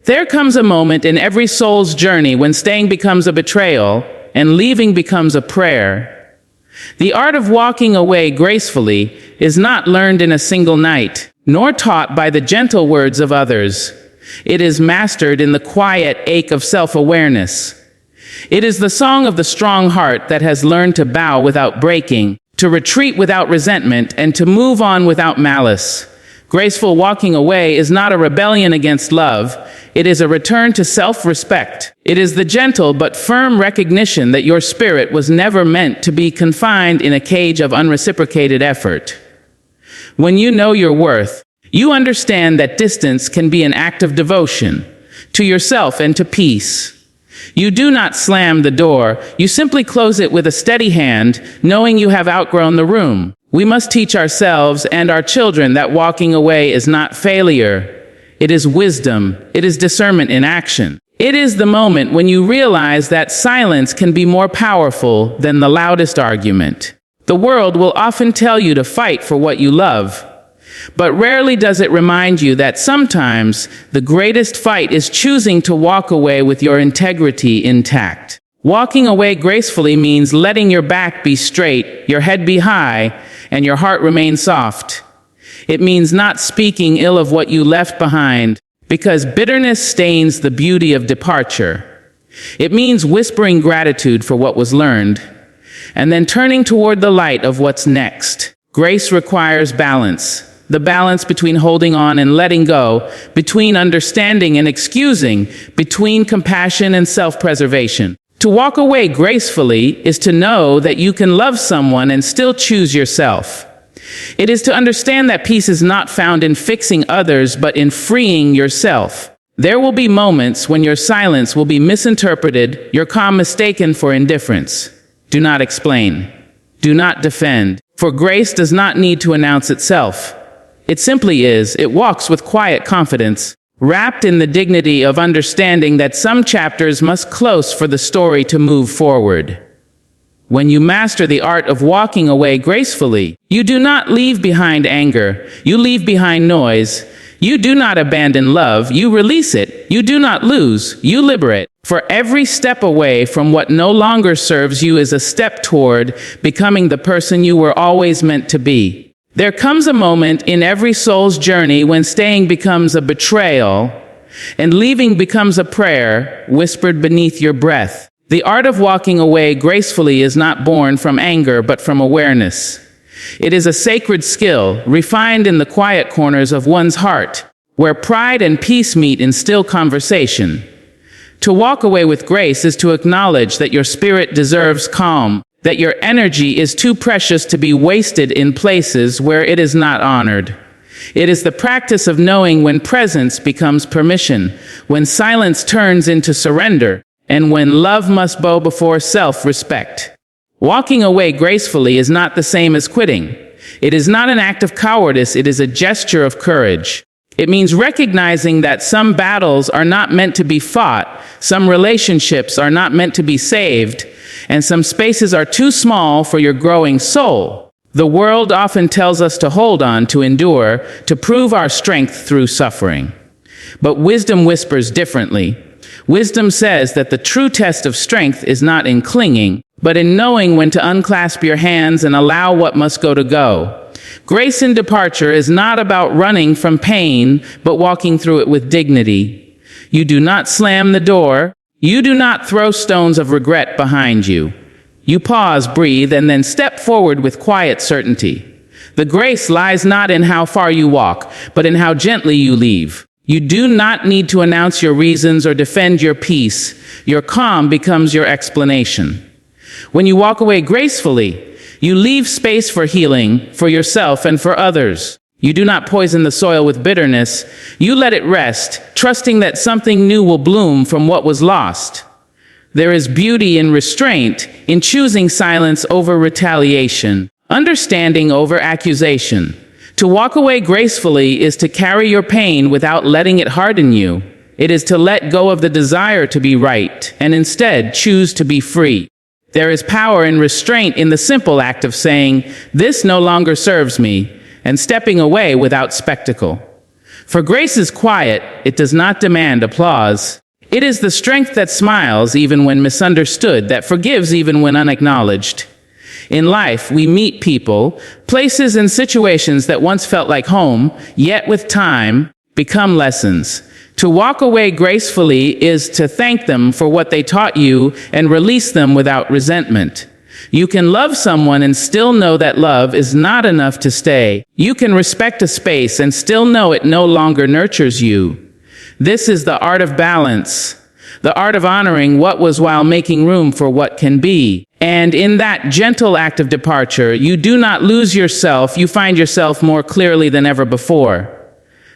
There comes a moment in every soul's journey when staying becomes a betrayal and leaving becomes a prayer. The art of walking away gracefully is not learned in a single night, nor taught by the gentle words of others. It is mastered in the quiet ache of self-awareness. It is the song of the strong heart that has learned to bow without breaking, to retreat without resentment, and to move on without malice. Graceful walking away is not a rebellion against love. It is a return to self-respect. It is the gentle but firm recognition that your spirit was never meant to be confined in a cage of unreciprocated effort. When you know your worth, you understand that distance can be an act of devotion to yourself and to peace. You do not slam the door, you simply close it with a steady hand, knowing you have outgrown the room. We must teach ourselves and our children that walking away is not failure. It is wisdom. It is discernment in action. It is the moment when you realize that silence can be more powerful than the loudest argument. The world will often tell you to fight for what you love, but rarely does it remind you that sometimes the greatest fight is choosing to walk away with your integrity intact. Walking away gracefully means letting your back be straight, your head be high, and your heart remain soft. It means not speaking ill of what you left behind, because bitterness stains the beauty of departure. It means whispering gratitude for what was learned, and then turning toward the light of what's next. Grace requires balance. The balance between holding on and letting go, between understanding and excusing, between compassion and self-preservation. To walk away gracefully is to know that you can love someone and still choose yourself. It is to understand that peace is not found in fixing others, but in freeing yourself. There will be moments when your silence will be misinterpreted, your calm mistaken for indifference. Do not explain. Do not defend. For grace does not need to announce itself. It simply is. It walks with quiet confidence, wrapped in the dignity of understanding that some chapters must close for the story to move forward. When you master the art of walking away gracefully, you do not leave behind anger, you leave behind noise. You do not abandon love, you release it. You do not lose, you liberate. For every step away from what no longer serves you is a step toward becoming the person you were always meant to be. There comes a moment in every soul's journey when staying becomes a betrayal and leaving becomes a prayer whispered beneath your breath. The art of walking away gracefully is not born from anger, but from awareness. It is a sacred skill, refined in the quiet corners of one's heart, where pride and peace meet in still conversation. To walk away with grace is to acknowledge that your spirit deserves calm, that your energy is too precious to be wasted in places where it is not honored. It is the practice of knowing when presence becomes permission, when silence turns into surrender, and when love must bow before self-respect. Walking away gracefully is not the same as quitting. It is not an act of cowardice, it is a gesture of courage. It means recognizing that some battles are not meant to be fought, some relationships are not meant to be saved, and some spaces are too small for your growing soul. The world often tells us to hold on, to endure, to prove our strength through suffering. But wisdom whispers differently. Wisdom says that the true test of strength is not in clinging, but in knowing when to unclasp your hands and allow what must go to go. Grace in departure is not about running from pain, but walking through it with dignity. You do not slam the door. You do not throw stones of regret behind you. You pause, breathe, and then step forward with quiet certainty. The grace lies not in how far you walk, but in how gently you leave. You do not need to announce your reasons or defend your peace. Your calm becomes your explanation. When you walk away gracefully, you leave space for healing, for yourself and for others. You do not poison the soil with bitterness. You let it rest, trusting that something new will bloom from what was lost. There is beauty in restraint, in choosing silence over retaliation, understanding over accusation. To walk away gracefully is to carry your pain without letting it harden you. It is to let go of the desire to be right and instead choose to be free. There is power in restraint in the simple act of saying, "This no longer serves me," and stepping away without spectacle. For grace is quiet, it does not demand applause. It is the strength that smiles even when misunderstood, that forgives even when unacknowledged. In life, we meet people, places, and situations that once felt like home, yet with time, become lessons. To walk away gracefully is to thank them for what they taught you and release them without resentment. You can love someone and still know that love is not enough to stay. You can respect a space and still know it no longer nurtures you. This is the art of balance, the art of honoring what was while making room for what can be. And in that gentle act of departure, you do not lose yourself, you find yourself more clearly than ever before.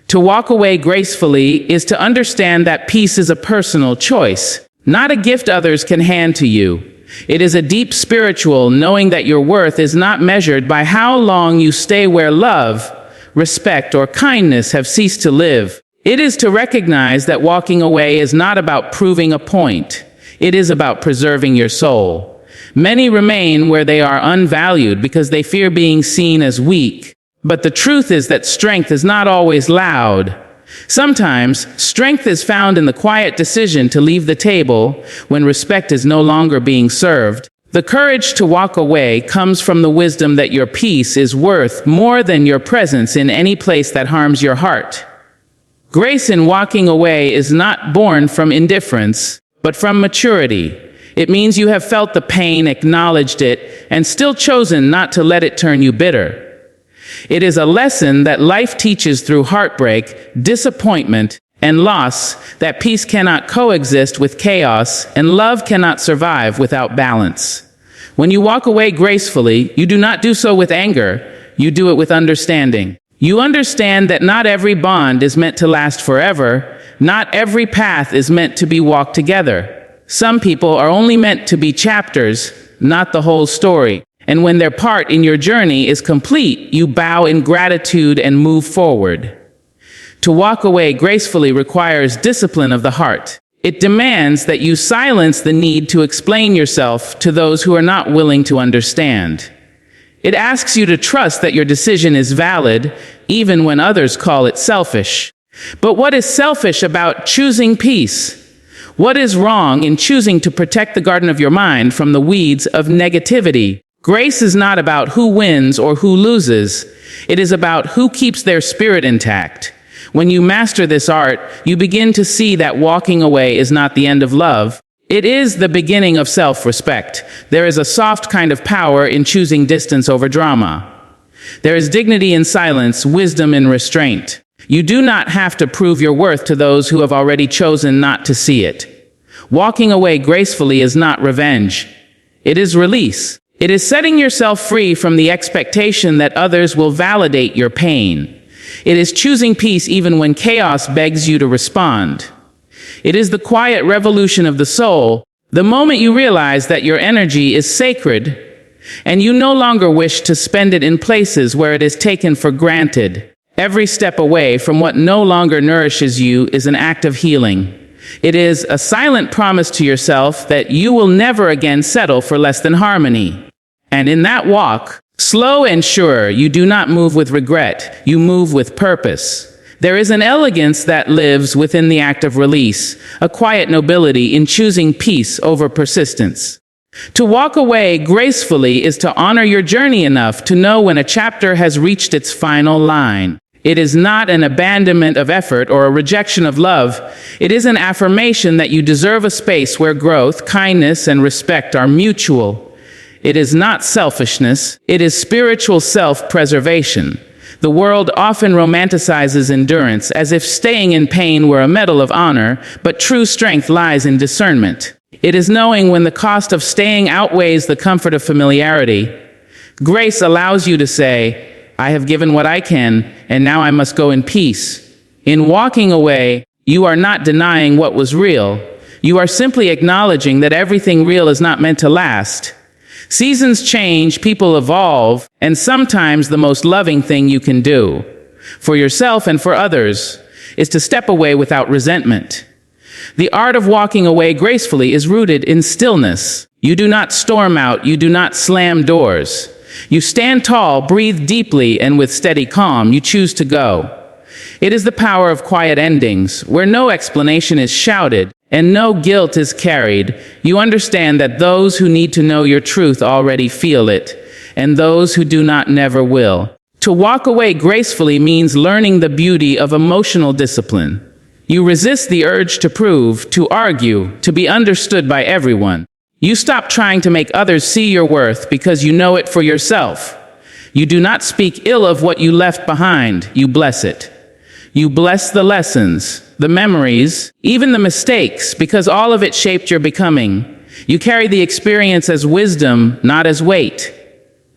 To walk away gracefully is to understand that peace is a personal choice, not a gift others can hand to you. It is a deep spiritual knowing that your worth is not measured by how long you stay where love, respect, or kindness have ceased to live. It is to recognize that walking away is not about proving a point. It is about preserving your soul. Many remain where they are unvalued because they fear being seen as weak. But the truth is that strength is not always loud. Sometimes, strength is found in the quiet decision to leave the table when respect is no longer being served. The courage to walk away comes from the wisdom that your peace is worth more than your presence in any place that harms your heart. Grace in walking away is not born from indifference, but from maturity. It means you have felt the pain, acknowledged it, and still chosen not to let it turn you bitter. It is a lesson that life teaches through heartbreak, disappointment, and loss, that peace cannot coexist with chaos and love cannot survive without balance. When you walk away gracefully, you do not do so with anger, you do it with understanding. You understand that not every bond is meant to last forever, not every path is meant to be walked together. Some people are only meant to be chapters, not the whole story. And when their part in your journey is complete, you bow in gratitude and move forward. To walk away gracefully requires discipline of the heart. It demands that you silence the need to explain yourself to those who are not willing to understand. It asks you to trust that your decision is valid, even when others call it selfish. But what is selfish about choosing peace? What is wrong in choosing to protect the garden of your mind from the weeds of negativity? Grace is not about who wins or who loses. It is about who keeps their spirit intact. When you master this art, you begin to see that walking away is not the end of love. It is the beginning of self-respect. There is a soft kind of power in choosing distance over drama. There is dignity in silence, wisdom in restraint. You do not have to prove your worth to those who have already chosen not to see it. Walking away gracefully is not revenge. It is release. It is setting yourself free from the expectation that others will validate your pain. It is choosing peace even when chaos begs you to respond. It is the quiet revolution of the soul, the moment you realize that your energy is sacred, and you no longer wish to spend it in places where it is taken for granted. Every step away from what no longer nourishes you is an act of healing. It is a silent promise to yourself that you will never again settle for less than harmony. And in that walk, slow and sure, you do not move with regret, you move with purpose. There is an elegance that lives within the act of release, a quiet nobility in choosing peace over persistence. To walk away gracefully is to honor your journey enough to know when a chapter has reached its final line. It is not an abandonment of effort or a rejection of love. It is an affirmation that you deserve a space where growth, kindness, and respect are mutual. It is not selfishness, it is spiritual self-preservation. The world often romanticizes endurance as if staying in pain were a medal of honor, but true strength lies in discernment. It is knowing when the cost of staying outweighs the comfort of familiarity. Grace allows you to say, I have given what I can, and now I must go in peace. In walking away, you are not denying what was real. You are simply acknowledging that everything real is not meant to last. Seasons change, people evolve, and sometimes the most loving thing you can do, for yourself and for others, is to step away without resentment. The art of walking away gracefully is rooted in stillness. You do not storm out, you do not slam doors. You stand tall, breathe deeply, and with steady calm, you choose to go. It is the power of quiet endings, where no explanation is shouted and no guilt is carried. You understand that those who need to know your truth already feel it, and those who do not never will. To walk away gracefully means learning the beauty of emotional discipline. You resist the urge to prove, to argue, to be understood by everyone. You stop trying to make others see your worth because you know it for yourself. You do not speak ill of what you left behind, you bless it. You bless the lessons, the memories, even the mistakes, because all of it shaped your becoming. You carry the experience as wisdom, not as weight.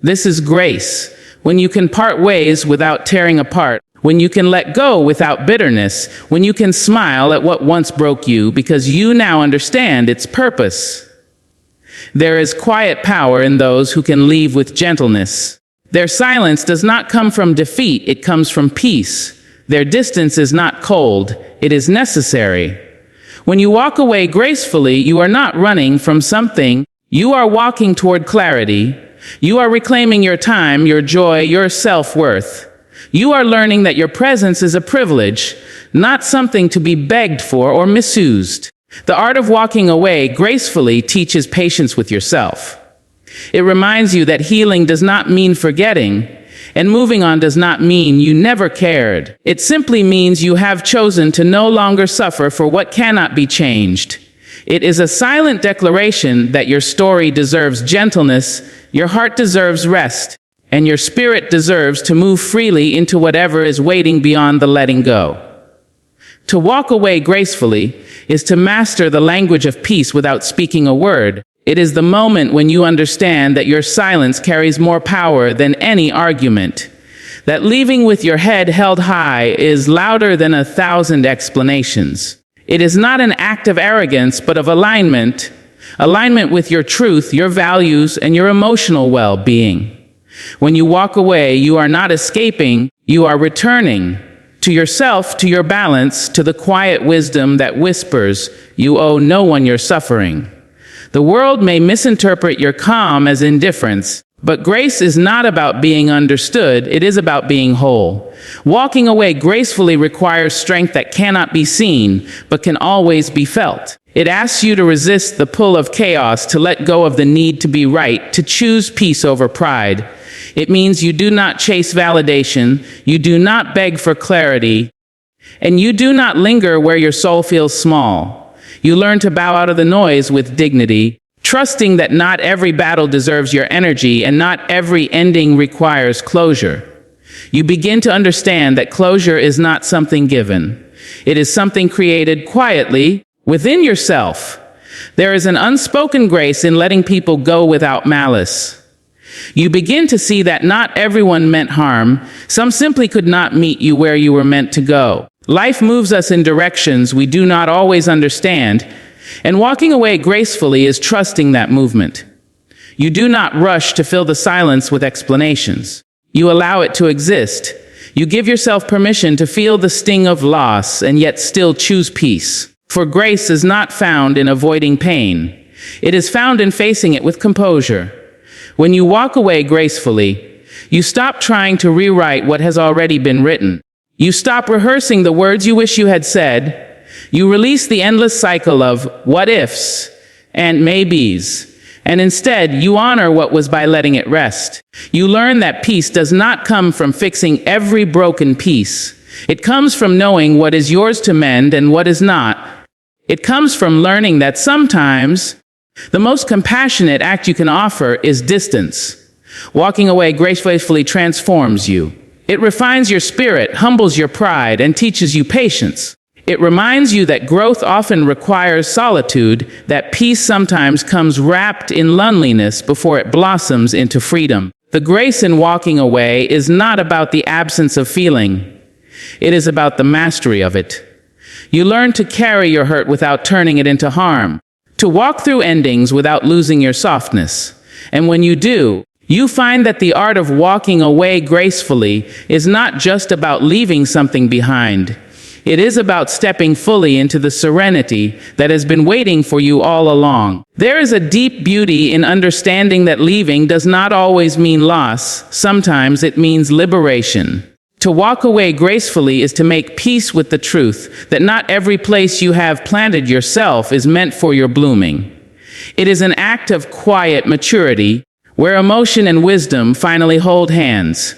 This is grace, when you can part ways without tearing apart, when you can let go without bitterness, when you can smile at what once broke you because you now understand its purpose. There is quiet power in those who can leave with gentleness. Their silence does not come from defeat, it comes from peace. Their distance is not cold, it is necessary. When you walk away gracefully, you are not running from something, you are walking toward clarity. You are reclaiming your time, your joy, your self-worth. You are learning that your presence is a privilege, not something to be begged for or misused. The art of walking away gracefully teaches patience with yourself. It reminds you that healing does not mean forgetting, and moving on does not mean you never cared. It simply means you have chosen to no longer suffer for what cannot be changed. It is a silent declaration that your story deserves gentleness, your heart deserves rest, and your spirit deserves to move freely into whatever is waiting beyond the letting go. To walk away gracefully is to master the language of peace without speaking a word. It is the moment when you understand that your silence carries more power than any argument, that leaving with your head held high is louder than 1,000 explanations. It is not an act of arrogance, but of alignment with your truth, your values, and your emotional well-being. When you walk away, you are not escaping, you are returning to yourself, to your balance, to the quiet wisdom that whispers, you owe no one your suffering. The world may misinterpret your calm as indifference, but grace is not about being understood, it is about being whole. Walking away gracefully requires strength that cannot be seen, but can always be felt. It asks you to resist the pull of chaos, to let go of the need to be right, to choose peace over pride. It means you do not chase validation, you do not beg for clarity, and you do not linger where your soul feels small. You learn to bow out of the noise with dignity, trusting that not every battle deserves your energy and not every ending requires closure. You begin to understand that closure is not something given. It is something created quietly within yourself. There is an unspoken grace in letting people go without malice. You begin to see that not everyone meant harm. Some simply could not meet you where you were meant to go. Life moves us in directions we do not always understand, and walking away gracefully is trusting that movement. You do not rush to fill the silence with explanations. You allow it to exist. You give yourself permission to feel the sting of loss and yet still choose peace. For grace is not found in avoiding pain. It is found in facing it with composure. When you walk away gracefully, you stop trying to rewrite what has already been written. You stop rehearsing the words you wish you had said. You release the endless cycle of what ifs and maybes, and instead you honor what was by letting it rest. You learn that peace does not come from fixing every broken piece. It comes from knowing what is yours to mend and what is not. It comes from learning that sometimes the most compassionate act you can offer is distance. Walking away gracefully transforms you. It refines your spirit, humbles your pride, and teaches you patience. It reminds you that growth often requires solitude, that peace sometimes comes wrapped in loneliness before it blossoms into freedom. The grace in walking away is not about the absence of feeling. It is about the mastery of it. You learn to carry your hurt without turning it into harm, to walk through endings without losing your softness. And when you do, you find that the art of walking away gracefully is not just about leaving something behind. It is about stepping fully into the serenity that has been waiting for you all along. There is a deep beauty in understanding that leaving does not always mean loss. Sometimes it means liberation. To walk away gracefully is to make peace with the truth that not every place you have planted yourself is meant for your blooming. It is an act of quiet maturity where emotion and wisdom finally hold hands.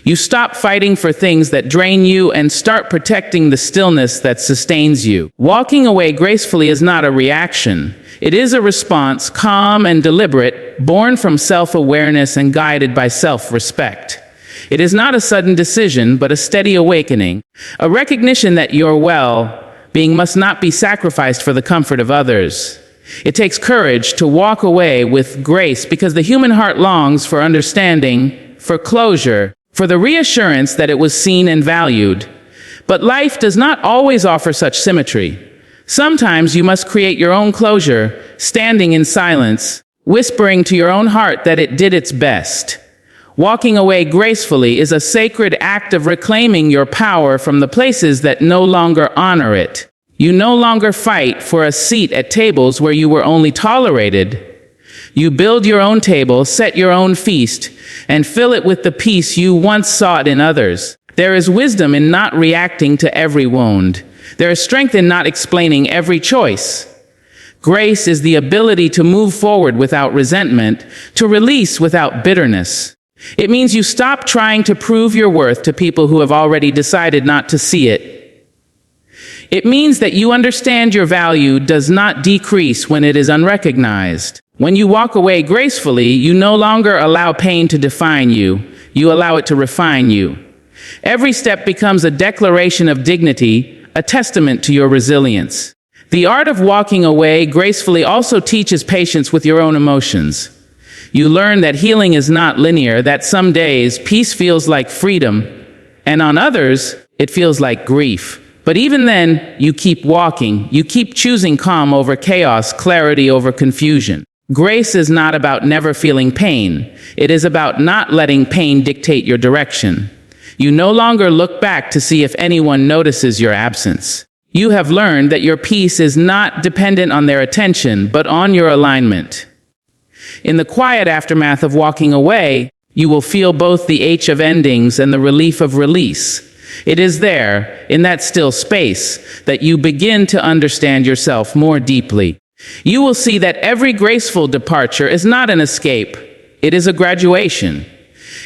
You stop fighting for things that drain you and start protecting the stillness that sustains you. Walking away gracefully is not a reaction. It is a response, calm and deliberate, born from self-awareness and guided by self-respect. It is not a sudden decision, but a steady awakening, a recognition that your well-being must not be sacrificed for the comfort of others. It takes courage to walk away with grace because the human heart longs for understanding, for closure, for the reassurance that it was seen and valued. But life does not always offer such symmetry. Sometimes you must create your own closure, standing in silence, whispering to your own heart that it did its best. Walking away gracefully is a sacred act of reclaiming your power from the places that no longer honor it. You no longer fight for a seat at tables where you were only tolerated. You build your own table, set your own feast, and fill it with the peace you once sought in others. There is wisdom in not reacting to every wound. There is strength in not explaining every choice. Grace is the ability to move forward without resentment, to release without bitterness. It means you stop trying to prove your worth to people who have already decided not to see it. It means that you understand your value does not decrease when it is unrecognized. When you walk away gracefully, you no longer allow pain to define you. You allow it to refine you. Every step becomes a declaration of dignity, a testament to your resilience. The art of walking away gracefully also teaches patience with your own emotions. You learn that healing is not linear, that some days peace feels like freedom, and on others, it feels like grief. But even then, you keep walking. You keep choosing calm over chaos, clarity over confusion. Grace is not about never feeling pain. It is about not letting pain dictate your direction. You no longer look back to see if anyone notices your absence. You have learned that your peace is not dependent on their attention, but on your alignment. In the quiet aftermath of walking away, you will feel both the ache of endings and the relief of release. It is there, in that still space, that you begin to understand yourself more deeply. You will see that every graceful departure is not an escape. It is a graduation.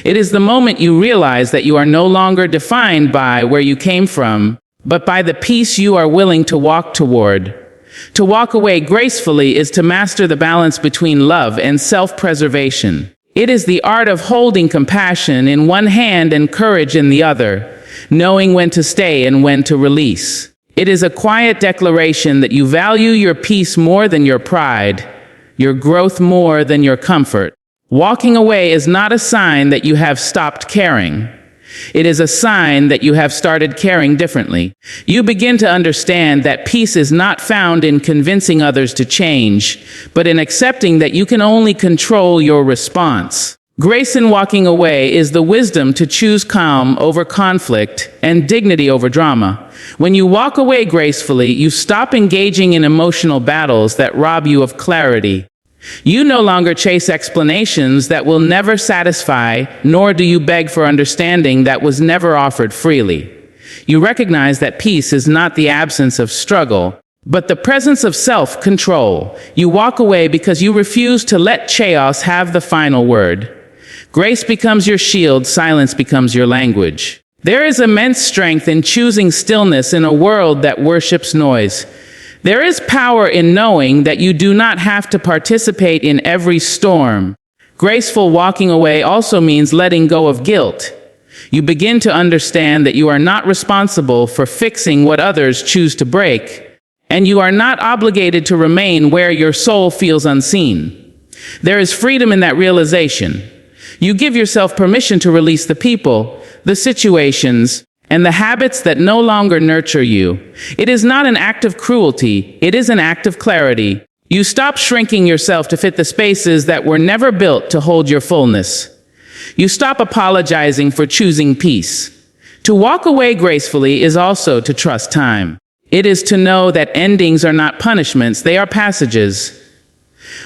It is the moment you realize that you are no longer defined by where you came from, but by the peace you are willing to walk toward. To walk away gracefully is to master the balance between love and self-preservation. It is the art of holding compassion in one hand and courage in the other, knowing when to stay and when to release. It is a quiet declaration that you value your peace more than your pride, your growth more than your comfort. Walking away is not a sign that you have stopped caring. It is a sign that you have started caring differently. You begin to understand that peace is not found in convincing others to change, but in accepting that you can only control your response. Grace in walking away is the wisdom to choose calm over conflict and dignity over drama. When you walk away gracefully, you stop engaging in emotional battles that rob you of clarity. You no longer chase explanations that will never satisfy, nor do you beg for understanding that was never offered freely. You recognize that peace is not the absence of struggle, but the presence of self-control. You walk away because you refuse to let chaos have the final word. Grace becomes your shield, silence becomes your language. There is immense strength in choosing stillness in a world that worships noise. There is power in knowing that you do not have to participate in every storm. Graceful walking away also means letting go of guilt. You begin to understand that you are not responsible for fixing what others choose to break, and you are not obligated to remain where your soul feels unseen. There is freedom in that realization. You give yourself permission to release the people, the situations, and the habits that no longer nurture you. It is not an act of cruelty, it is an act of clarity. You stop shrinking yourself to fit the spaces that were never built to hold your fullness. You stop apologizing for choosing peace. To walk away gracefully is also to trust time. It is to know that endings are not punishments, they are passages.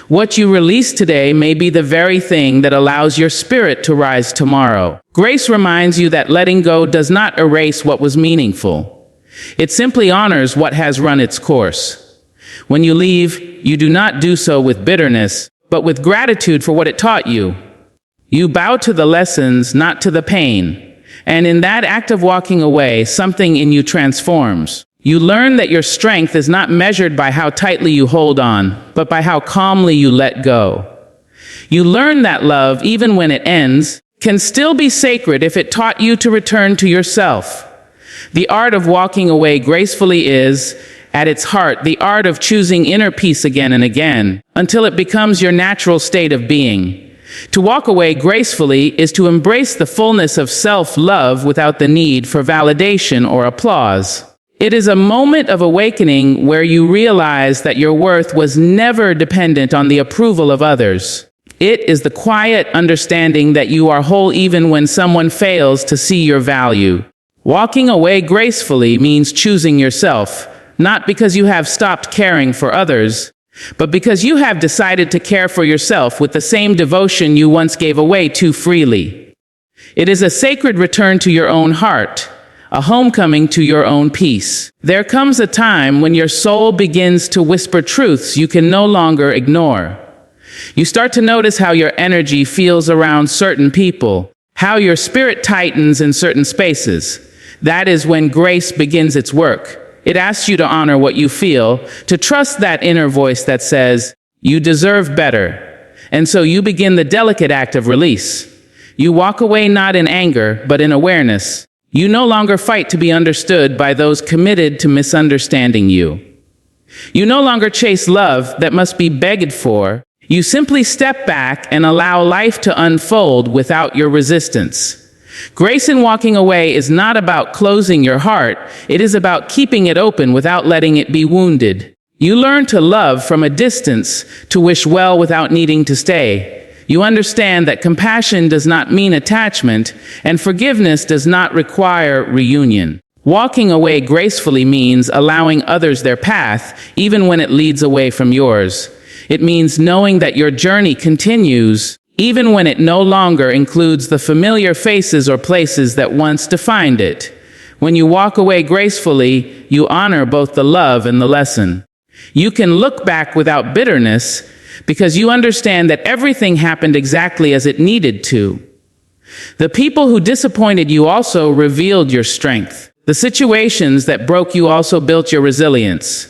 What you release today may be the very thing that allows your spirit to rise tomorrow. Grace reminds you that letting go does not erase what was meaningful. It simply honors what has run its course. When you leave, you do not do so with bitterness, but with gratitude for what it taught you. You bow to the lessons, not to the pain. And in that act of walking away, something in you transforms. You learn that your strength is not measured by how tightly you hold on, but by how calmly you let go. You learn that love, even when it ends, can still be sacred if it taught you to return to yourself. The art of walking away gracefully is, at its heart, the art of choosing inner peace again and again, until it becomes your natural state of being. To walk away gracefully is to embrace the fullness of self-love without the need for validation or applause. It is a moment of awakening where you realize that your worth was never dependent on the approval of others. It is the quiet understanding that you are whole even when someone fails to see your value. Walking away gracefully means choosing yourself, not because you have stopped caring for others, but because you have decided to care for yourself with the same devotion you once gave away too freely. It is a sacred return to your own heart, a homecoming to your own peace. There comes a time when your soul begins to whisper truths you can no longer ignore. You start to notice how your energy feels around certain people, how your spirit tightens in certain spaces. That is when grace begins its work. It asks you to honor what you feel, to trust that inner voice that says, you deserve better. And so you begin the delicate act of release. You walk away not in anger, but in awareness. You no longer fight to be understood by those committed to misunderstanding you. You no longer chase love that must be begged for. You simply step back and allow life to unfold without your resistance. Grace in walking away is not about closing your heart. It is about keeping it open without letting it be wounded. You learn to love from a distance, to wish well without needing to stay. You understand that compassion does not mean attachment, and forgiveness does not require reunion. Walking away gracefully means allowing others their path, even when it leads away from yours. It means knowing that your journey continues, even when it no longer includes the familiar faces or places that once defined it. When you walk away gracefully, you honor both the love and the lesson. You can look back without bitterness because you understand that everything happened exactly as it needed to. The people who disappointed you also revealed your strength. The situations that broke you also built your resilience.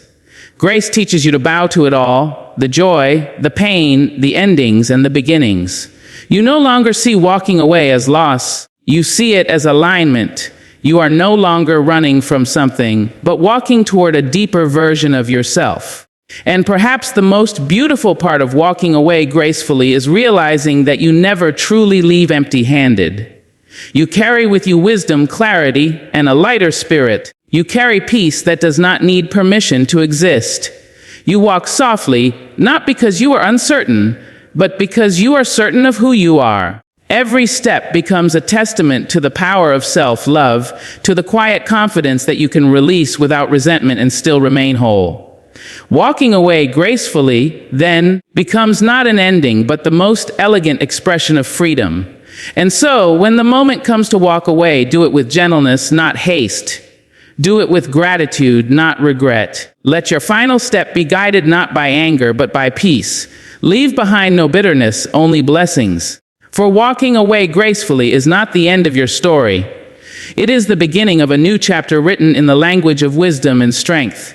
Grace teaches you to bow to it all, the joy, the pain, the endings, and the beginnings. You no longer see walking away as loss. You see it as alignment. You are no longer running from something, but walking toward a deeper version of yourself. And perhaps the most beautiful part of walking away gracefully is realizing that you never truly leave empty-handed. You carry with you wisdom, clarity, and a lighter spirit. You carry peace that does not need permission to exist. You walk softly, not because you are uncertain, but because you are certain of who you are. Every step becomes a testament to the power of self-love, to the quiet confidence that you can release without resentment and still remain whole. Walking away gracefully, then, becomes not an ending, but the most elegant expression of freedom. And so, when the moment comes to walk away, do it with gentleness, not haste. Do it with gratitude, not regret. Let your final step be guided not by anger, but by peace. Leave behind no bitterness, only blessings. For walking away gracefully is not the end of your story. It is the beginning of a new chapter written in the language of wisdom and strength.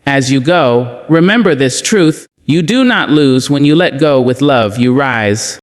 As you go, remember this truth: you do not lose when you let go with love, you rise.